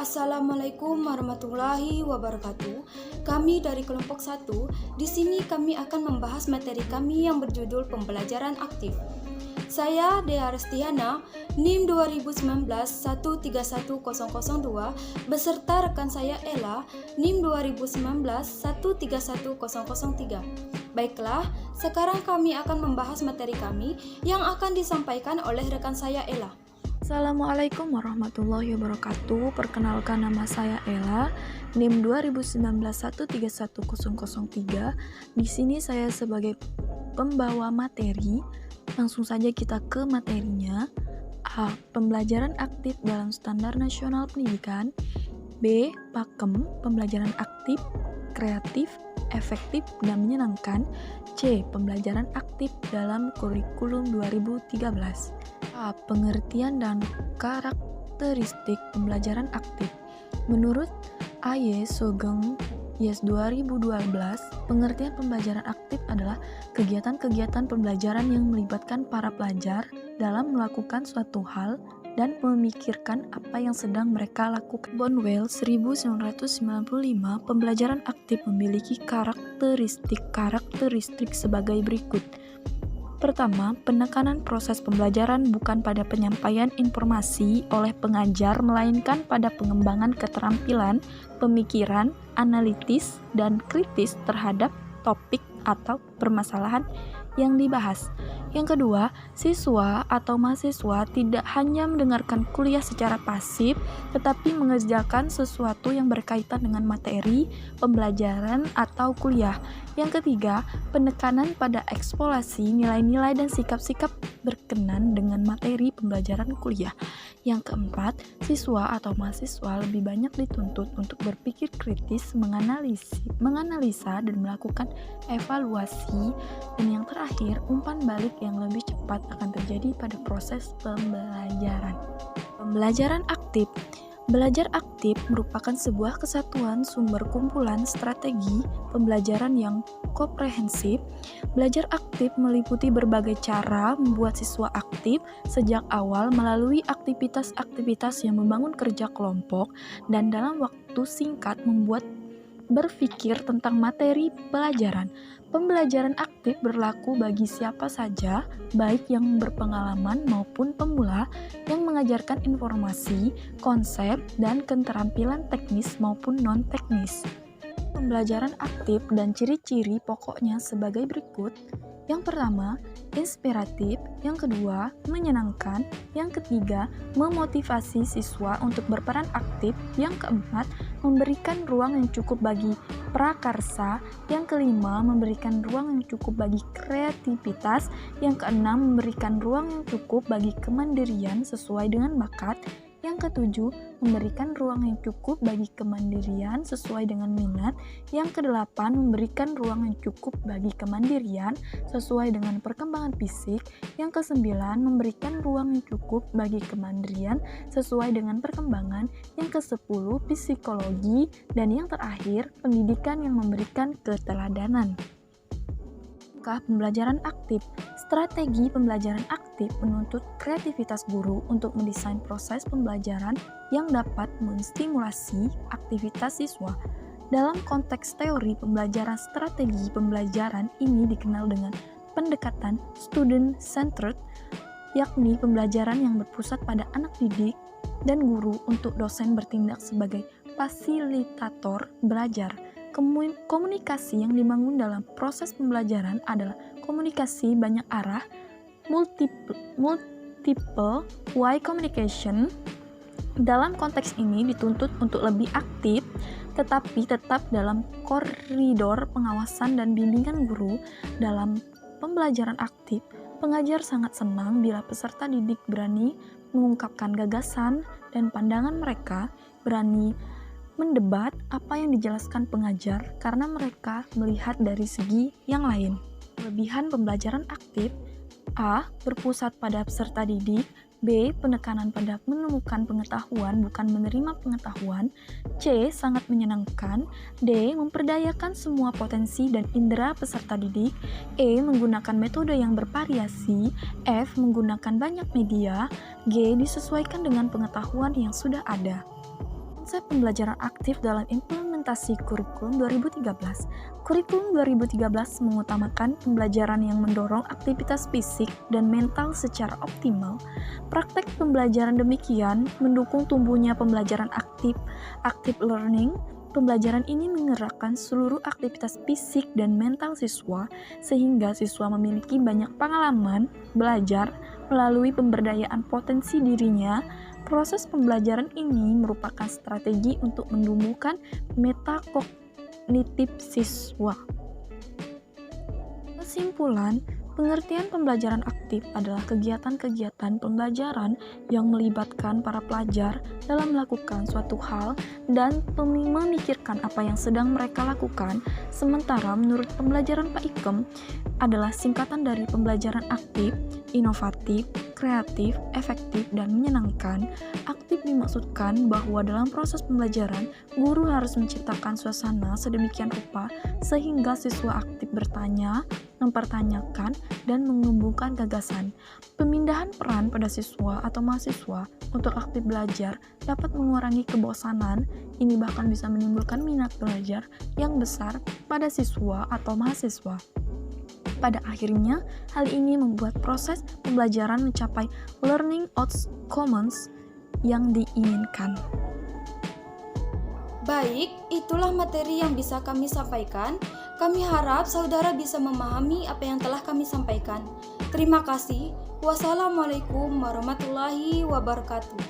Assalamualaikum warahmatullahi wabarakatuh. Kami dari kelompok 1, di sini kami akan membahas materi kami yang berjudul pembelajaran aktif. Saya Dea Restiana, NIM 2019-131002, beserta rekan saya Ella, NIM 2019-131003. Baiklah, sekarang kami akan membahas materi kami yang akan disampaikan oleh rekan saya Ella. Assalamualaikum warahmatullahi wabarakatuh. Perkenalkan, nama saya Ella, NIM 2019-131003. Di sini saya sebagai pembawa materi. Langsung saja kita ke materinya. A. Pembelajaran aktif dalam Standar Nasional Pendidikan. B. Pakem, pembelajaran aktif, kreatif, efektif, dan menyenangkan. C. Pembelajaran aktif dalam kurikulum 2013. A. Pengertian dan karakteristik pembelajaran aktif. Menurut A.Y. Sugeng Yes 2012, pengertian pembelajaran aktif adalah kegiatan-kegiatan pembelajaran yang melibatkan para pelajar dalam melakukan suatu hal dan memikirkan apa yang sedang mereka lakukan. Bonwell 1995, pembelajaran aktif memiliki karakteristik sebagai berikut. Pertama, penekanan proses pembelajaran bukan pada penyampaian informasi oleh pengajar, melainkan pada pengembangan keterampilan, pemikiran, analitis, dan kritis terhadap topik atau permasalahan yang dibahas. Yang kedua, siswa atau mahasiswa tidak hanya mendengarkan kuliah secara pasif, tetapi mengerjakan sesuatu yang berkaitan dengan materi, pembelajaran, atau kuliah. Yang ketiga, penekanan pada eksplorasi nilai-nilai dan sikap-sikap berkenan dengan materi pembelajaran kuliah. Yang keempat, siswa atau mahasiswa lebih banyak dituntut untuk berpikir kritis, menganalisa dan melakukan evaluasi. Dan yang terakhir, umpan balik yang lebih cepat akan terjadi pada proses pembelajaran. Pembelajaran aktif. Belajar aktif merupakan sebuah kesatuan sumber kumpulan strategi pembelajaran yang komprehensif. Belajar aktif meliputi berbagai cara membuat siswa aktif sejak awal melalui aktivitas-aktivitas yang membangun kerja kelompok dan dalam waktu singkat membuat berpikir tentang materi pelajaran. Pembelajaran aktif berlaku bagi siapa saja, baik yang berpengalaman maupun pemula, yang mengajarkan informasi, konsep, dan keterampilan teknis maupun non-teknis. Pembelajaran aktif dan ciri-ciri pokoknya sebagai berikut. Yang pertama, inspiratif. Yang kedua, menyenangkan. Yang ketiga, memotivasi siswa untuk berperan aktif. Yang keempat, memberikan ruang yang cukup bagi prakarsa. Yang kelima, memberikan ruang yang cukup bagi kreativitas. Yang keenam, memberikan ruang yang cukup bagi kemandirian sesuai dengan bakat. Yang ketujuh, memberikan ruang yang cukup bagi kemandirian sesuai dengan minat. Yang kedelapan, memberikan ruang yang cukup bagi kemandirian sesuai dengan perkembangan fisik. Yang kesembilan, memberikan ruang yang cukup bagi kemandirian sesuai dengan perkembangan. Yang kesepuluh, psikologi. Dan yang terakhir, pendidikan yang memberikan keteladanan. Pembelajaran aktif. Strategi pembelajaran aktif menuntut kreativitas guru untuk mendesain proses pembelajaran yang dapat menstimulasi aktivitas siswa. Dalam konteks teori pembelajaran, strategi pembelajaran ini dikenal dengan pendekatan student-centered, yakni pembelajaran yang berpusat pada anak didik dan guru untuk dosen bertindak sebagai fasilitator belajar. Komunikasi yang dibangun dalam proses pembelajaran adalah komunikasi banyak arah, multiple way communication. Dalam konteks ini dituntut untuk lebih aktif, tetapi tetap dalam koridor pengawasan dan bimbingan guru. Dalam pembelajaran aktif, pengajar sangat senang bila peserta didik berani mengungkapkan gagasan dan pandangan mereka, berani mendebat apa yang dijelaskan pengajar karena mereka melihat dari segi yang lain. Kelebihan pembelajaran aktif: A. Berpusat pada peserta didik. B. Penekanan pada menemukan pengetahuan bukan menerima pengetahuan. C. Sangat menyenangkan. D. Memperdayakan semua potensi dan indera peserta didik. E. Menggunakan metode yang bervariasi. F. Menggunakan banyak media. G. Disesuaikan dengan pengetahuan yang sudah ada. Konsep pembelajaran aktif dalam implementasi kurikulum 2013. Kurikulum 2013 mengutamakan pembelajaran yang mendorong aktivitas fisik dan mental secara optimal. Praktek pembelajaran demikian mendukung tumbuhnya pembelajaran aktif, active learning. Pembelajaran ini menggerakkan seluruh aktivitas fisik dan mental siswa, sehingga siswa memiliki banyak pengalaman belajar melalui pemberdayaan potensi dirinya. Proses pembelajaran ini merupakan strategi untuk menumbuhkan metakognitif siswa. Kesimpulan, pengertian pembelajaran aktif adalah kegiatan-kegiatan pembelajaran yang melibatkan para pelajar dalam melakukan suatu hal dan memikirkan apa yang sedang mereka lakukan. Sementara menurut pembelajaran Pak Ikem adalah singkatan dari pembelajaran aktif, inovatif, kreatif, efektif, dan menyenangkan. Aktif dimaksudkan bahwa dalam proses pembelajaran, guru harus menciptakan suasana sedemikian rupa sehingga siswa aktif bertanya, mempertanyakan, dan menumbuhkan gagasan. Pemindahan peran pada siswa atau mahasiswa untuk aktif belajar dapat mengurangi kebosanan. Ini bahkan bisa menimbulkan minat belajar yang besar pada siswa atau mahasiswa. Pada akhirnya, hal ini membuat proses pembelajaran mencapai learning outcomes yang diinginkan. Baik, itulah materi yang bisa kami sampaikan. Kami harap saudara bisa memahami apa yang telah kami sampaikan. Terima kasih. Wassalamualaikum warahmatullahi wabarakatuh.